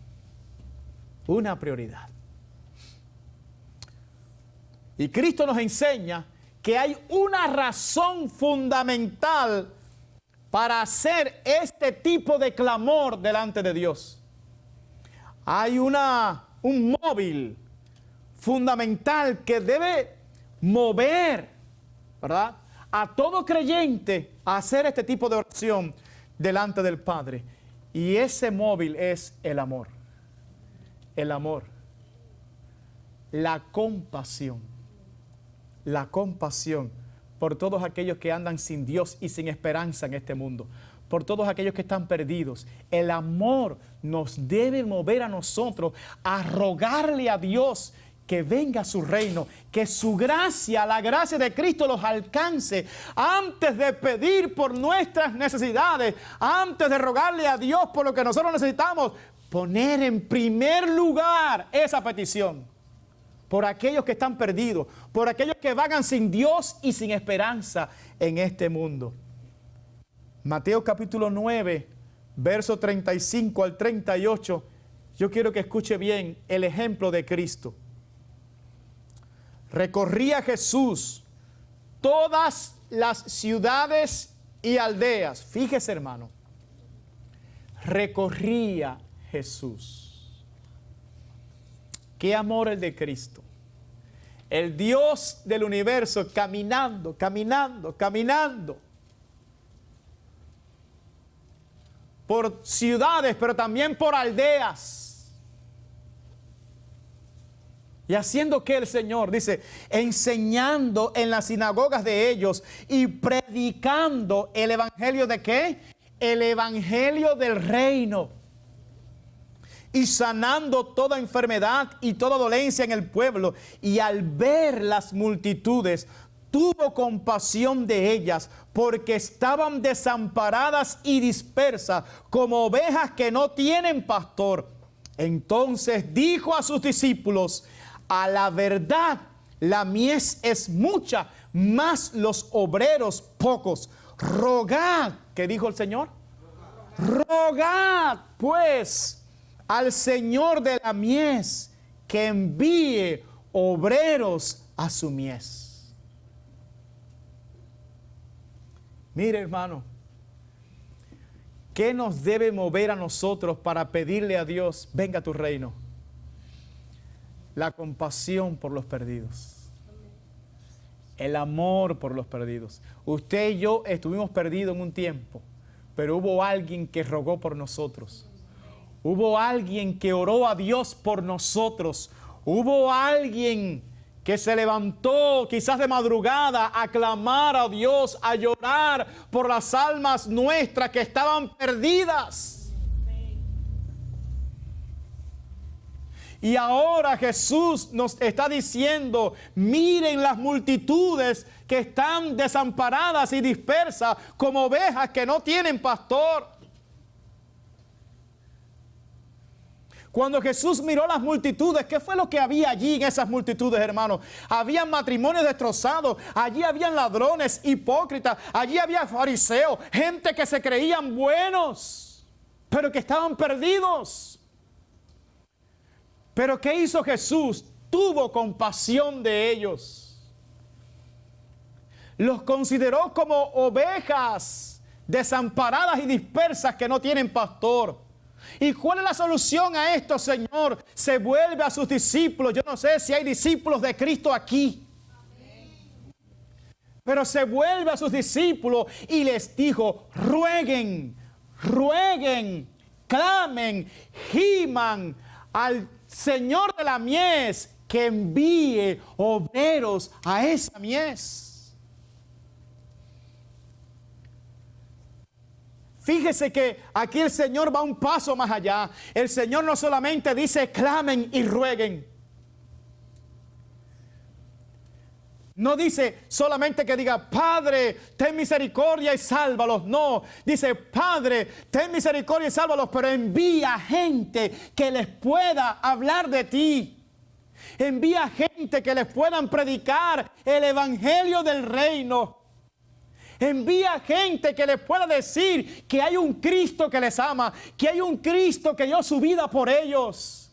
Una prioridad. Y Cristo nos enseña que hay una razón fundamental para hacer este tipo de clamor delante de Dios. Hay un móvil fundamental que debe mover, ¿verdad?, a todo creyente a hacer este tipo de oración delante del Padre. Y ese móvil es el amor. El amor. La compasión. La compasión por todos aquellos que andan sin Dios y sin esperanza en este mundo, por todos aquellos que están perdidos. El amor nos debe mover a nosotros a rogarle a Dios que venga su reino, que su gracia, la gracia de Cristo los alcance antes de pedir por nuestras necesidades, antes de rogarle a Dios por lo que nosotros necesitamos, poner en primer lugar esa petición por aquellos que están perdidos, por aquellos que vagan sin Dios y sin esperanza en este mundo. Mateo capítulo 9, verso 35 al 38, yo quiero que escuche bien el ejemplo de Cristo. Recorría Jesús todas las ciudades y aldeas. Fíjese, hermano. Recorría Jesús. Qué amor el de Cristo. El Dios del universo caminando, caminando, caminando. Por ciudades, pero también por aldeas. ¿Y haciendo qué el Señor? Dice, enseñando en las sinagogas de ellos y predicando el evangelio ¿de qué? El evangelio del reino. Y sanando toda enfermedad y toda dolencia en el pueblo. Y al ver las multitudes, tuvo compasión de ellas, porque estaban desamparadas y dispersas, como ovejas que no tienen pastor. Entonces dijo a sus discípulos, a la verdad, la mies es mucha, mas los obreros pocos. Rogad, ¿qué dijo el Señor? Rogad, pues, al Señor de la mies que envíe obreros a su mies. Mire, hermano, ¿qué nos debe mover a nosotros para pedirle a Dios, venga a tu reino? La compasión por los perdidos. El amor por los perdidos. Usted y yo estuvimos perdidos en un tiempo, pero hubo alguien que rogó por nosotros. Hubo alguien que oró a Dios por nosotros. Hubo alguien que se levantó quizás de madrugada a clamar a Dios, a llorar por las almas nuestras que estaban perdidas. Y ahora Jesús nos está diciendo, miren las multitudes que están desamparadas y dispersas como ovejas que no tienen pastor. Cuando Jesús miró las multitudes, ¿qué fue lo que había allí en esas multitudes, hermanos? Habían matrimonios destrozados, allí habían ladrones, hipócritas, allí había fariseos, gente que se creían buenos, pero que estaban perdidos. Pero ¿qué hizo Jesús? Tuvo compasión de ellos. Los consideró como ovejas desamparadas y dispersas que no tienen pastor. ¿Y cuál es la solución a esto, Señor? Se vuelve a sus discípulos. Yo no sé si hay discípulos de Cristo aquí. Pero se vuelve a sus discípulos y les dijo, rueguen, rueguen, clamen, giman al Señor de la mies que envíe obreros a esa mies. Fíjese que aquí el Señor va un paso más allá. El Señor no solamente dice clamen y rueguen. No dice solamente que diga, Padre, ten misericordia y sálvalos. No, dice, Padre, ten misericordia y sálvalos, pero envía gente que les pueda hablar de ti. Envía gente que les puedan predicar el evangelio del reino. Envía gente que les pueda decir que hay un Cristo que les ama, que hay un Cristo que dio su vida por ellos.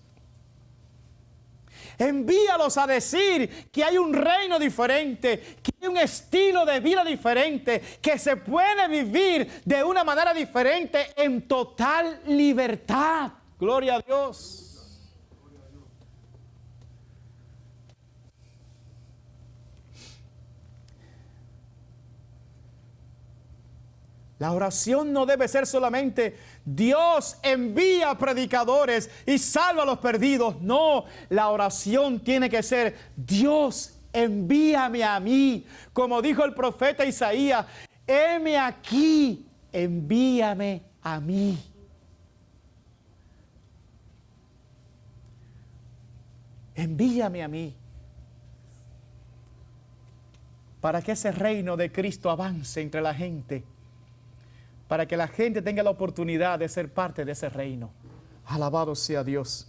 Envíalos a decir que hay un reino diferente, que hay un estilo de vida diferente, que se puede vivir de una manera diferente en total libertad. Gloria a Dios. La oración no debe ser solamente Dios envía predicadores y salva a los perdidos. No, la oración tiene que ser Dios envíame a mí. Como dijo el profeta Isaías, heme aquí, envíame a mí. envíame a mí, para que ese reino de Cristo avance entre la gente, para que la gente tenga la oportunidad de ser parte de ese reino. Alabado sea Dios.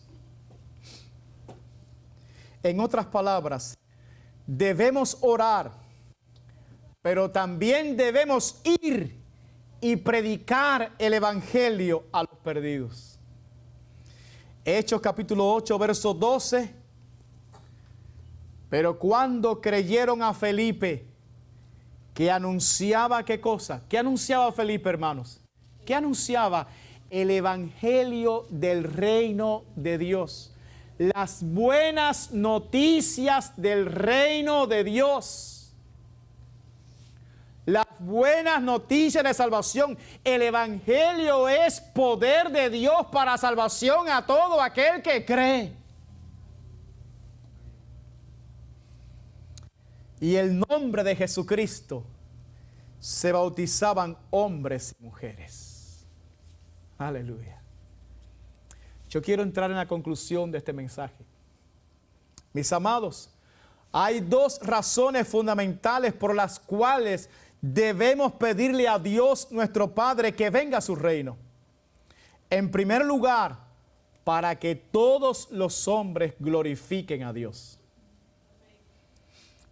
En otras palabras, debemos orar, pero también debemos ir y predicar el evangelio a los perdidos. Hechos capítulo 8, verso 12. Pero cuando creyeron a Felipe, que anunciaba ¿qué cosa? ¿Qué anunciaba Felipe, hermanos? ¿Qué anunciaba? El evangelio del reino de Dios. Las buenas noticias del reino de Dios. Las buenas noticias de salvación. El evangelio es poder de Dios para salvación a todo aquel que cree. Y el nombre de Jesucristo se bautizaban hombres y mujeres. Aleluya. Yo quiero entrar en la conclusión de este mensaje. Mis amados, hay dos razones fundamentales por las cuales debemos pedirle a Dios nuestro Padre que venga a su reino. En primer lugar, para que todos los hombres glorifiquen a Dios.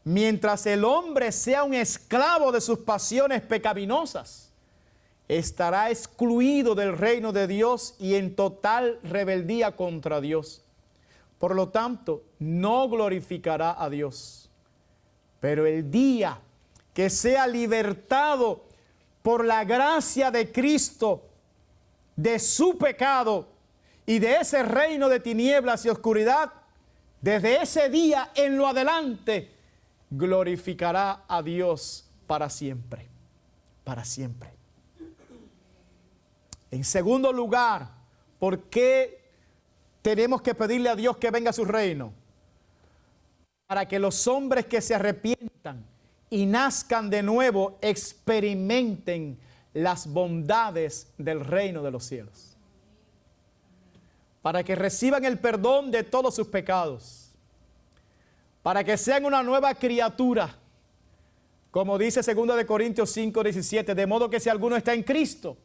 Mientras el hombre sea un esclavo de sus pasiones pecaminosas, estará excluido del reino de Dios y en total rebeldía contra Dios. Por lo tanto, no glorificará a Dios. Pero el día que sea libertado por la gracia de Cristo de su pecado y de ese reino de tinieblas y oscuridad, desde ese día en lo adelante, glorificará a Dios para siempre, para siempre. En segundo lugar, ¿por qué tenemos que pedirle a Dios que venga a su reino? Para que los hombres que se arrepientan y nazcan de nuevo experimenten las bondades del reino de los cielos. Para que reciban el perdón de todos sus pecados. Para que sean una nueva criatura, como dice 2 Corintios 5, 17, de modo que si alguno está en Cristo,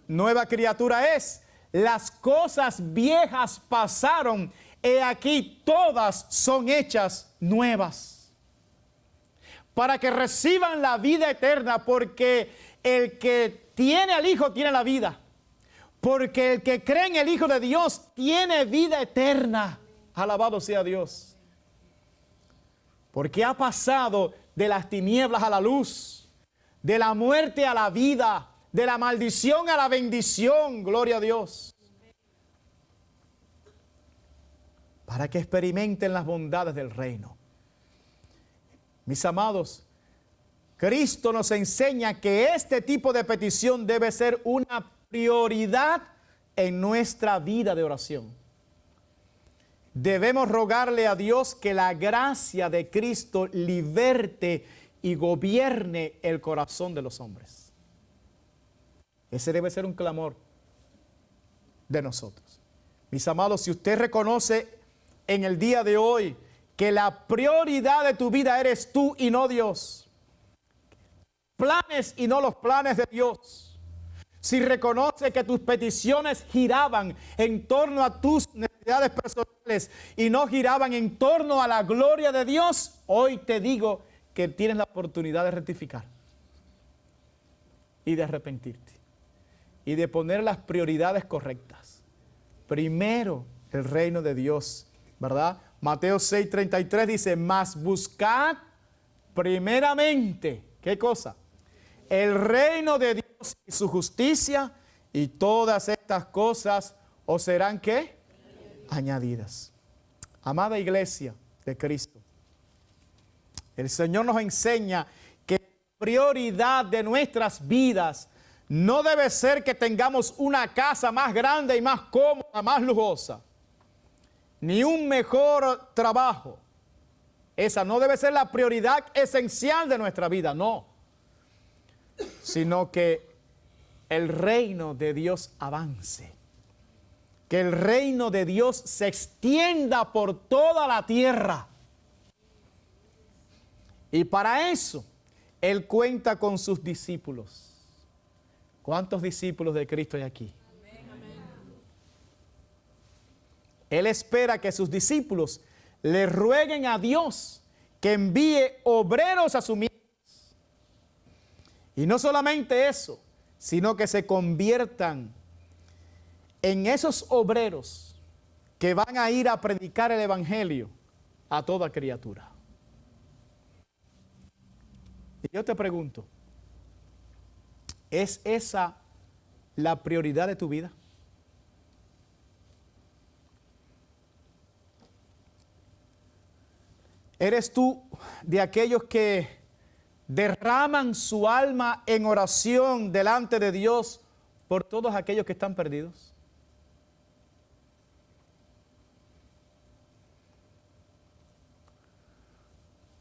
nueva criatura es. Las cosas viejas pasaron, he aquí todas son hechas nuevas. Para que reciban la vida eterna, porque el que tiene al Hijo tiene la vida. Porque el que cree en el Hijo de Dios tiene vida eterna. Alabado sea Dios. Porque ha pasado de las tinieblas a la luz, de la muerte a la vida, de la maldición a la bendición. Gloria a Dios. Para que experimenten las bondades del reino. Mis amados, Cristo nos enseña que este tipo de petición debe ser una prioridad en nuestra vida de oración. Debemos rogarle a Dios que la gracia de Cristo liberte y gobierne el corazón de los hombres. Ese debe ser un clamor de nosotros. Mis amados, si usted reconoce en el día de hoy que la prioridad de tu vida eres tú y no Dios, planes y no los planes de Dios, si reconoce que tus peticiones giraban en torno a tus necesidades personales y no giraban en torno a la gloria de Dios, hoy te digo que tienes la oportunidad de rectificar y de arrepentirte y de poner las prioridades correctas. Primero, el reino de Dios, ¿verdad? Mateo 6:33 dice, mas buscad primeramente, ¿qué cosa? El reino de Dios y su justicia, y todas estas cosas os serán ¿qué? Añadidas. Amada iglesia de Cristo, el Señor nos enseña que la prioridad de nuestras vidas no debe ser que tengamos una casa más grande y más cómoda, más lujosa, ni un mejor trabajo. Esa no debe ser la prioridad esencial de nuestra vida, no. Sino que el reino de Dios avance. que el reino de Dios se extienda por toda la tierra. Y para eso, Él cuenta con sus discípulos. ¿Cuántos discípulos de Cristo hay aquí? Él espera que sus discípulos le rueguen a Dios que envíe obreros a su mies. Y no solamente eso, sino que se conviertan en esos obreros que van a ir a predicar el evangelio a toda criatura. Y yo te pregunto, ¿es esa la prioridad de tu vida? ¿Eres tú de aquellos que derraman su alma en oración delante de Dios por todos aquellos que están perdidos?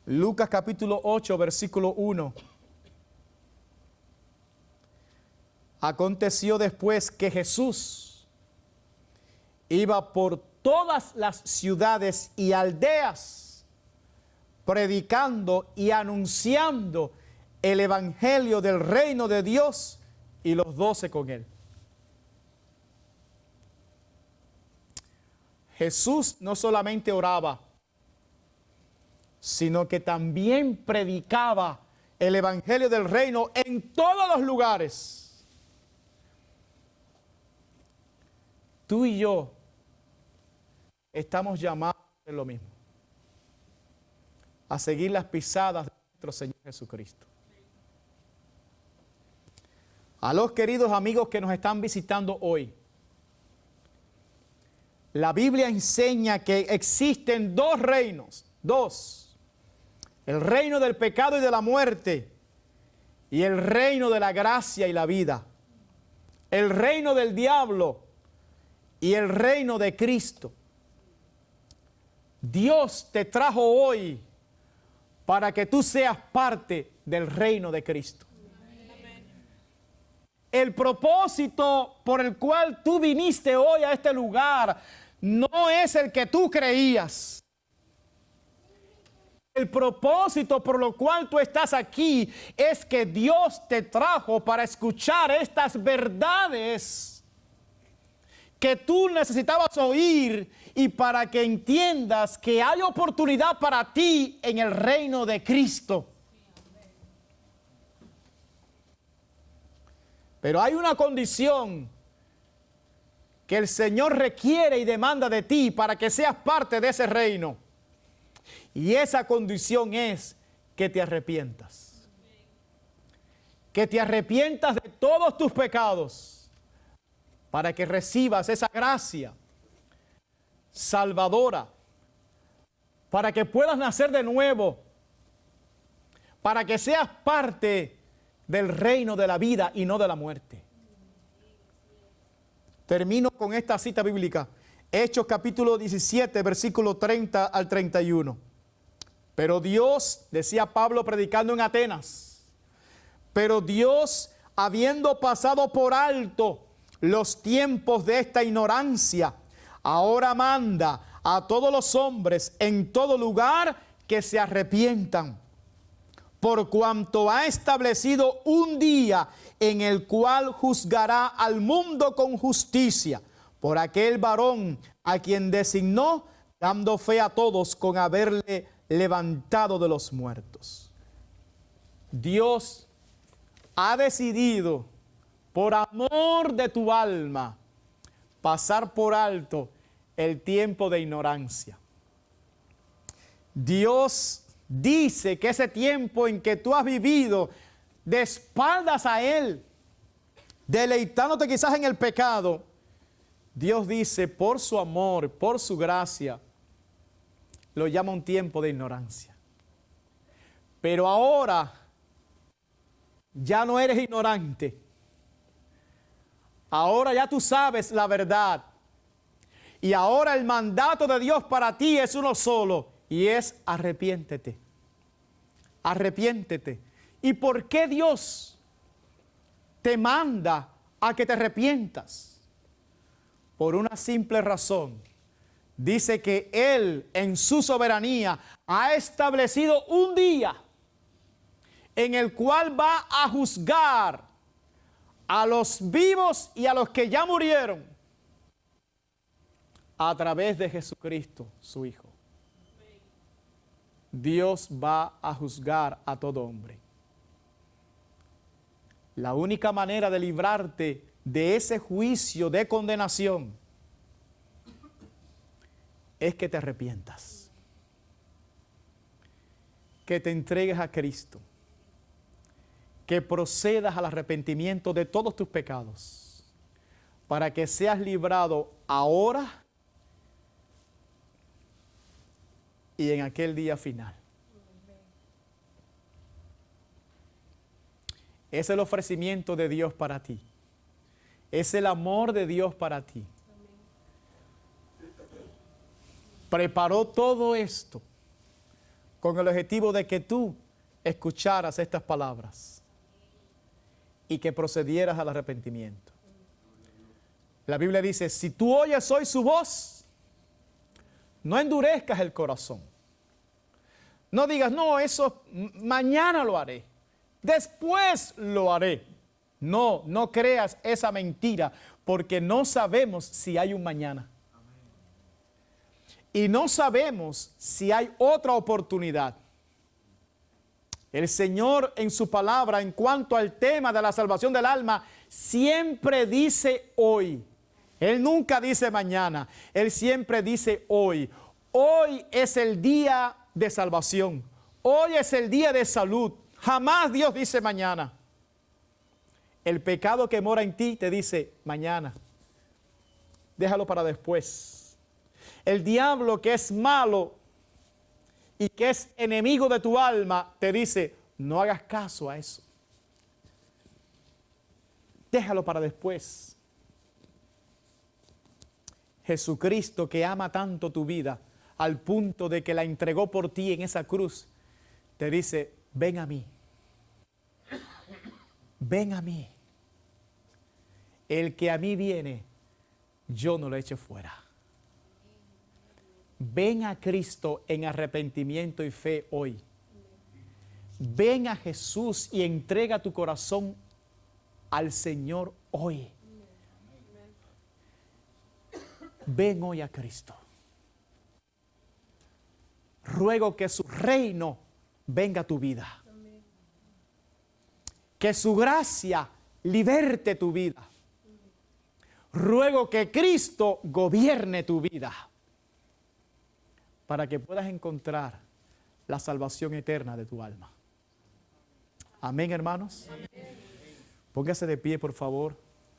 Lucas capítulo 8, versículo 1. Aconteció después que Jesús iba por todas las ciudades y aldeas predicando y anunciando el evangelio del reino de Dios, y los 12 con él. Jesús no solamente oraba, sino que también predicaba el evangelio del reino en todos los lugares. Tú y yo estamos llamados a hacer lo mismo, a seguir las pisadas de nuestro Señor Jesucristo. A los queridos amigos que nos están visitando hoy, la Biblia enseña que existen dos reinos, el reino del pecado y de la muerte, y el reino de la gracia y la vida, el reino del diablo y el reino de Cristo. Dios te trajo hoy para que tú seas parte del reino de Cristo. El propósito por el cual tú viniste hoy a este lugar no es el que tú creías. El propósito por lo cual tú estás aquí es que Dios te trajo para escuchar estas verdades que tú necesitabas oír, y para que entiendas que hay oportunidad para ti en el reino de Cristo. Pero hay una condición que el Señor requiere y demanda de ti para que seas parte de ese reino. Y esa condición es que te arrepientas. Que te arrepientas de todos tus pecados para que recibas esa gracia salvadora, para que puedas nacer de nuevo, para que seas parte del reino de la vida y no de la muerte. Termino con esta cita bíblica, Hechos capítulo 17, versículo 30 al 31. Pero Dios, decía Pablo predicando en Atenas, pero Dios, habiendo pasado por alto los tiempos de esta ignorancia, ahora manda a todos los hombres en todo lugar que se arrepientan, por cuanto ha establecido un día en el cual juzgará al mundo con justicia, por aquel varón a quien designó, dando fe a todos con haberle levantado de los muertos. Dios ha decidido, por amor de tu alma, pasar por alto el tiempo de ignorancia. Dios dice que ese tiempo en que tú has vivido de espaldas a Él, deleitándote quizás en el pecado, Dios dice, por su amor, por su gracia, lo llama un tiempo de ignorancia. Pero ahora ya no eres ignorante. Ahora ya tú sabes la verdad. Y ahora el mandato de Dios para ti es uno solo, y es arrepiéntete. Arrepiéntete. ¿Y por qué Dios te manda a que te arrepientas? por una simple razón. Dice que Él en su soberanía ha establecido un día en el cual va a juzgar a los vivos y a los que ya murieron a través de Jesucristo, su Hijo. Dios va a juzgar a todo hombre. La única manera de librarte de ese juicio de condenación es que te arrepientas, que te entregues a Cristo, que procedas al arrepentimiento de todos tus pecados, para que seas librado ahora y en aquel día final. Es el ofrecimiento de Dios para ti. Es el amor de Dios para ti. Preparó todo esto con el objetivo de que tú escucharas estas palabras y que procedieras al arrepentimiento. La Biblia dice, si tú oyes hoy su voz, no endurezcas el corazón. No digas, no, eso mañana lo haré, después lo haré. No, no creas esa mentira, porque no sabemos si hay un mañana. Y no sabemos si hay otra oportunidad. El Señor en su palabra, en cuanto al tema de la salvación del alma, siempre dice hoy. Él nunca dice mañana, Él siempre dice hoy. Hoy es el día de salvación. Hoy es el día de salud. Jamás Dios dice mañana. El pecado que mora en ti te dice mañana. Déjalo para después. El diablo, que es malo y que es enemigo de tu alma, te dice, no hagas caso a eso. Déjalo para después. Jesucristo, que ama tanto tu vida, al punto de que la entregó por ti en esa cruz, te dice, ven a mí. Ven a mí. El que a mí viene, yo no lo echo fuera. Ven a Cristo en arrepentimiento y fe hoy. Ven a Jesús y entrega tu corazón al Señor hoy. Ven hoy a Cristo. Ruego que su reino venga a tu vida. Que su gracia liberte tu vida. Ruego que Cristo gobierne tu vida, para que puedas encontrar la salvación eterna de tu alma. Amén, hermanos. Amén. Póngase de pie, por favor.